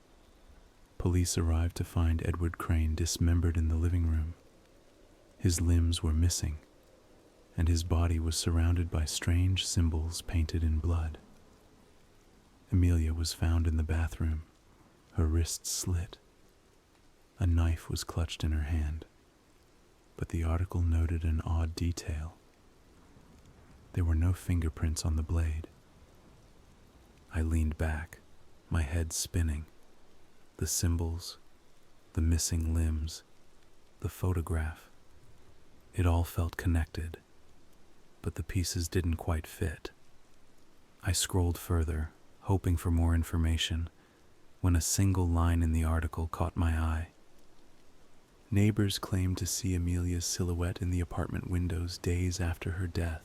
Police arrived to find Edward Crane dismembered in the living room. His limbs were missing, and his body was surrounded by strange symbols painted in blood. Amelia was found in the bathroom, her wrists slit. A knife was clutched in her hand, but the article noted an odd detail. There were no fingerprints on the blade. I leaned back, my head spinning. The symbols, the missing limbs, the photograph. It all felt connected, but the pieces didn't quite fit. I scrolled further, hoping for more information, when a single line in the article caught my eye. Neighbors claimed to see Amelia's silhouette in the apartment windows days after her death.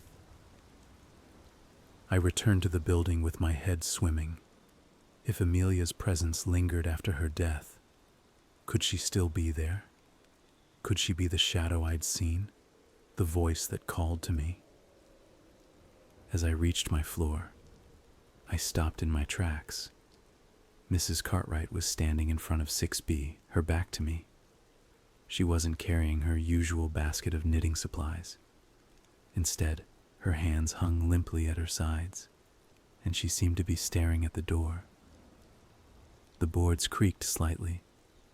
I returned to the building with my head swimming. If Amelia's presence lingered after her death, could she still be there? Could she be the shadow I'd seen, the voice that called to me? As I reached my floor, I stopped in my tracks. Mrs. Cartwright was standing in front of 6B, her back to me. She wasn't carrying her usual basket of knitting supplies. Instead, her hands hung limply at her sides, and she seemed to be staring at the door. The boards creaked slightly,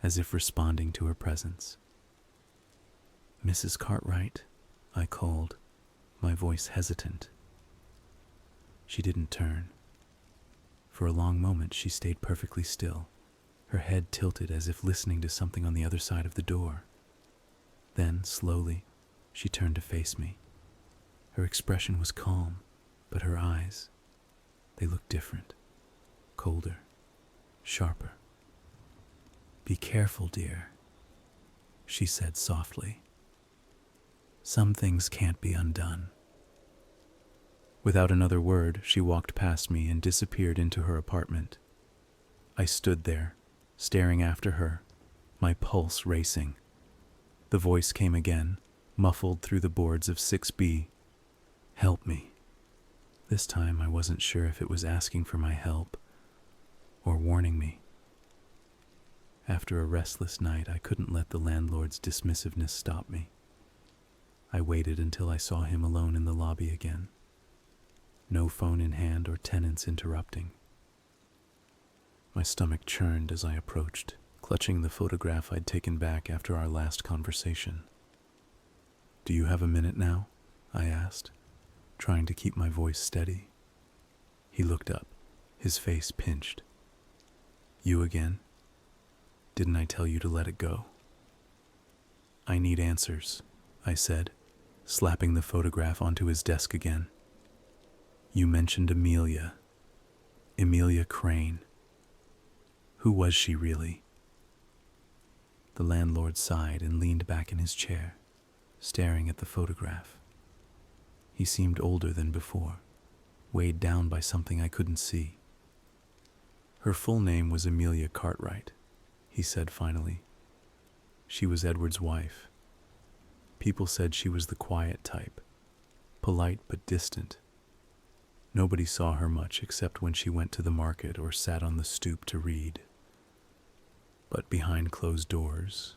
as if responding to her presence. "Mrs. Cartwright," I called, my voice hesitant. She didn't turn. For a long moment she stayed perfectly still, her head tilted as if listening to something on the other side of the door. Then, slowly, she turned to face me. Her expression was calm, but her eyes, they looked different, colder, sharper. "Be careful, dear," she said softly. "Some things can't be undone." Without another word, she walked past me and disappeared into her apartment. I stood there, staring after her, my pulse racing. The voice came again, muffled through the boards of 6B. "Help me." This time I wasn't sure if it was asking for my help or warning me. After a restless night, I couldn't let the landlord's dismissiveness stop me. I waited until I saw him alone in the lobby again. No phone in hand or tenants interrupting. My stomach churned as I approached, clutching the photograph I'd taken back after our last conversation. "Do you have a minute now?" I asked, trying to keep my voice steady. He looked up, his face pinched. "You again? Didn't I tell you to let it go?" "I need answers," I said, slapping the photograph onto his desk again. "You mentioned Amelia. Amelia Crane. Who was she really?" The landlord sighed and leaned back in his chair, staring at the photograph. He seemed older than before, weighed down by something I couldn't see. "Her full name was Amelia Cartwright," he said finally. "She was Edward's wife. People said she was the quiet type, polite but distant. Nobody saw her much except when she went to the market or sat on the stoop to read. But behind closed doors,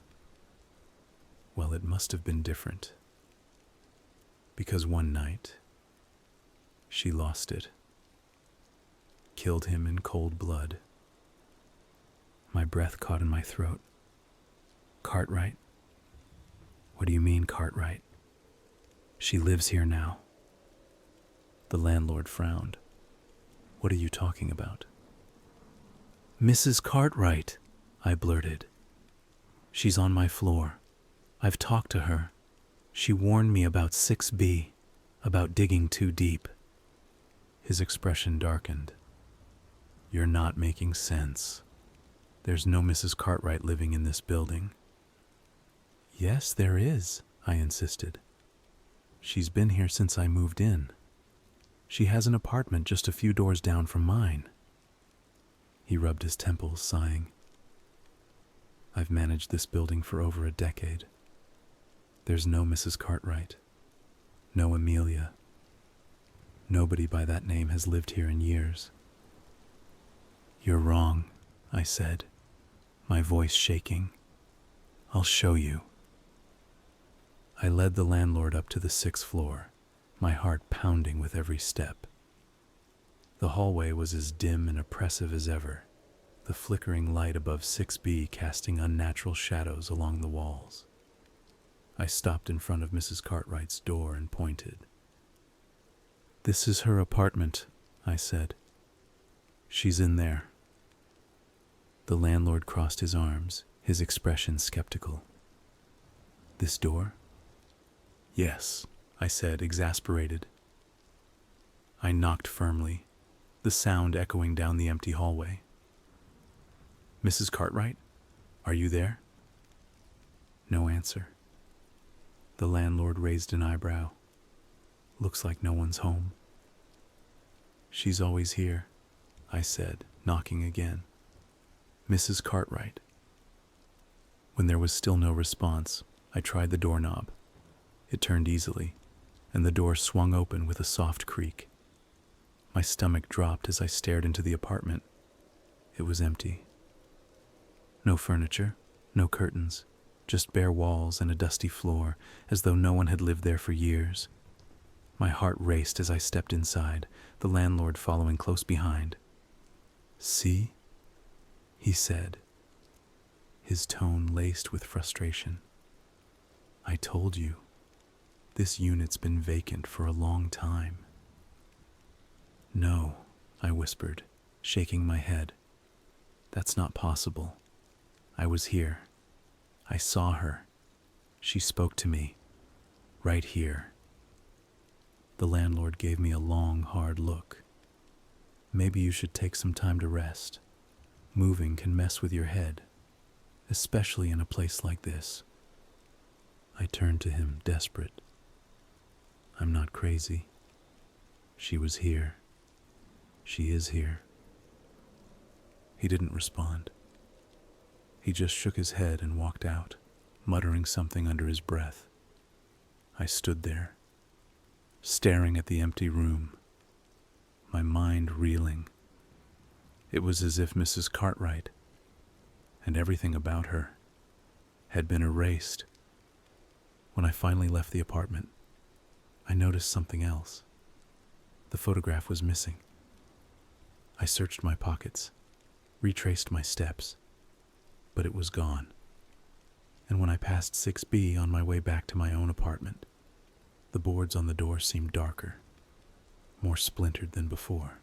well, it must have been different. Because one night, she lost it. Killed him in cold blood." My breath caught in my throat. "Cartwright? What do you mean, Cartwright? She lives here now." The landlord frowned. "What are you talking about?" "Mrs. Cartwright," I blurted. "She's on my floor. I've talked to her. She warned me about 6B, about digging too deep." His expression darkened. "You're not making sense. There's no Mrs. Cartwright living in this building." "Yes, there is," I insisted. "She's been here since I moved in. She has an apartment just a few doors down from mine." He rubbed his temples, sighing. "I've managed this building for over a decade. There's no Mrs. Cartwright, no Amelia. Nobody by that name has lived here in years." "You're wrong," I said, my voice shaking. "I'll show you." I led the landlord up to the 6th floor, my heart pounding with every step. The hallway was as dim and oppressive as ever, the flickering light above 6B casting unnatural shadows along the walls. I stopped in front of Mrs. Cartwright's door and pointed. "This is her apartment," I said. "She's in there." The landlord crossed his arms, his expression skeptical. "This door?" "Yes," I said, exasperated. I knocked firmly, the sound echoing down the empty hallway. "Mrs. Cartwright, are you there?" No answer. The landlord raised an eyebrow. "Looks like no one's home." She's always here, I said, knocking again. Mrs. Cartwright. When there was still no response, I tried the doorknob. It turned easily, and the door swung open with a soft creak. My stomach dropped as I stared into the apartment. It was empty. No furniture, no curtains, just bare walls and a dusty floor, as though no one had lived there for years. My heart raced as I stepped inside, the landlord following close behind. "See?" he said, his tone laced with frustration. "I told you, this unit's been vacant for a long time." "No," I whispered, shaking my head. "That's not possible. I was here. I saw her. She spoke to me. Right here." The landlord gave me a long, hard look. "Maybe you should take some time to rest. Moving can mess with your head, especially in a place like this." I turned to him, desperate. "I'm not crazy. She was here. She is here." He didn't respond. He just shook his head and walked out, muttering something under his breath. I stood there, staring at the empty room, my mind reeling. It was as if Mrs. Cartwright, and everything about her, had been erased. When I finally left the apartment, I noticed something else. The photograph was missing. I searched my pockets, retraced my steps, but it was gone. And when I passed 6B on my way back to my own apartment, the boards on the door seemed darker, more splintered than before.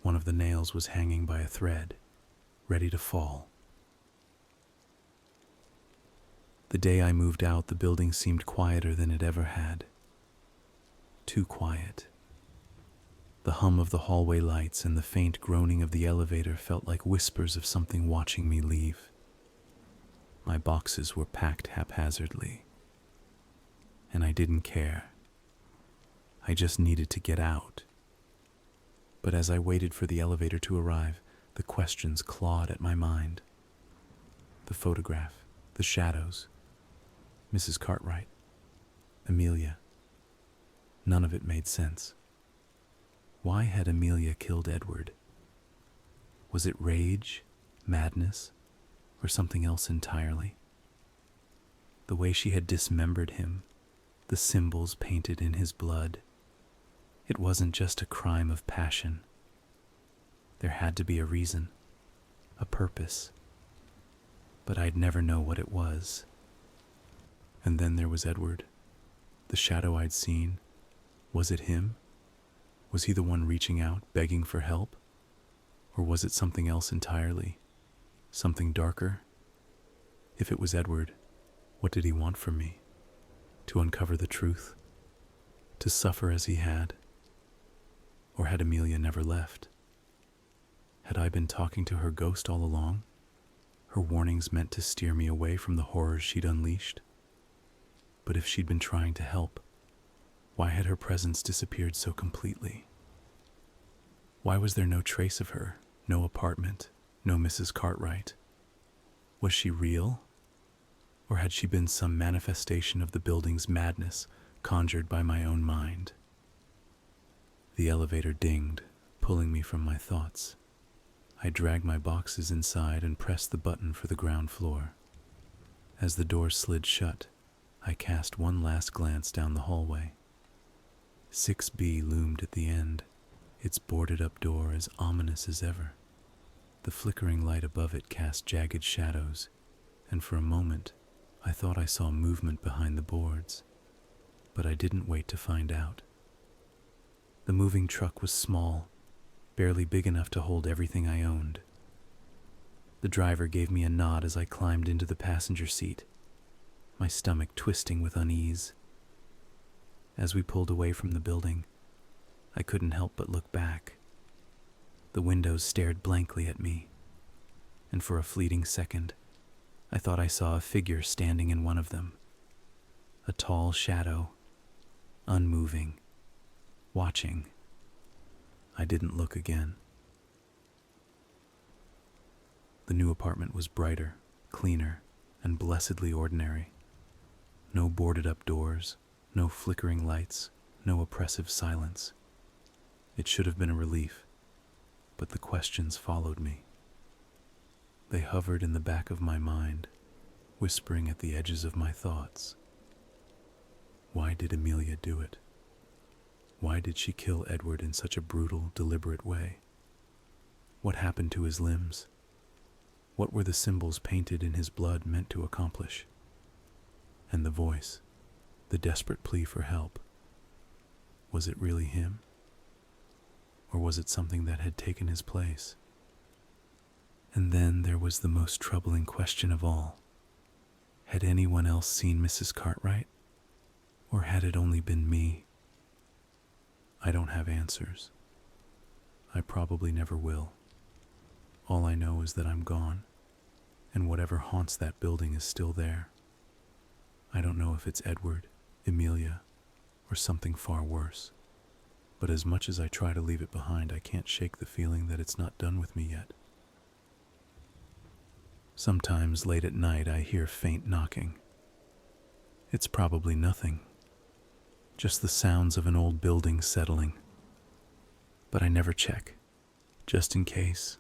One of the nails was hanging by a thread, ready to fall. The day I moved out, the building seemed quieter than it ever had. Too quiet. The hum of the hallway lights and the faint groaning of the elevator felt like whispers of something watching me leave. My boxes were packed haphazardly, and I didn't care. I just needed to get out. But as I waited for the elevator to arrive, the questions clawed at my mind. The photograph, the shadows, Mrs. Cartwright, Amelia. None of it made sense. Why had Amelia killed Edward? Was it rage, madness, or something else entirely? The way she had dismembered him, the symbols painted in his blood. It wasn't just a crime of passion. There had to be a reason, a purpose. But I'd never know what it was. And then there was Edward, the shadow I'd seen. Was it him? Was he the one reaching out, begging for help? Or was it something else entirely? Something darker? If it was Edward, what did he want from me? To uncover the truth? To suffer as he had? Or had Amelia never left? Had I been talking to her ghost all along? Her warnings meant to steer me away from the horrors she'd unleashed? But if she'd been trying to help, why had her presence disappeared so completely? Why was there no trace of her, no apartment, no Mrs. Cartwright? Was she real? Or had she been some manifestation of the building's madness conjured by my own mind? The elevator dinged, pulling me from my thoughts. I dragged my boxes inside and pressed the button for the ground floor. As the door slid shut, I cast one last glance down the hallway. 6B loomed at the end, its boarded-up door as ominous as ever. The flickering light above it cast jagged shadows, and for a moment I thought I saw movement behind the boards, but I didn't wait to find out. The moving truck was small, barely big enough to hold everything I owned. The driver gave me a nod as I climbed into the passenger seat, my stomach twisting with unease. As we pulled away from the building, I couldn't help but look back. The windows stared blankly at me, and for a fleeting second, I thought I saw a figure standing in one of them. A tall shadow, unmoving, watching. I didn't look again. The new apartment was brighter, cleaner, and blessedly ordinary. No boarded-up doors, no flickering lights, no oppressive silence. It should have been a relief, but the questions followed me. They hovered in the back of my mind, whispering at the edges of my thoughts. Why did Amelia do it? Why did she kill Edward in such a brutal, deliberate way? What happened to his limbs? What were the symbols painted in his blood meant to accomplish? And the voice, the desperate plea for help, was it really him? Or was it something that had taken his place? And then there was the most troubling question of all. Had anyone else seen Mrs. Cartwright? Or had it only been me? I don't have answers. I probably never will. All I know is that I'm gone, and whatever haunts that building is still there. I don't know if it's Edward, Amelia, or something far worse. But as much as I try to leave it behind, I can't shake the feeling that it's not done with me yet. Sometimes late at night I hear faint knocking. It's probably nothing, just the sounds of an old building settling. But I never check, just in case.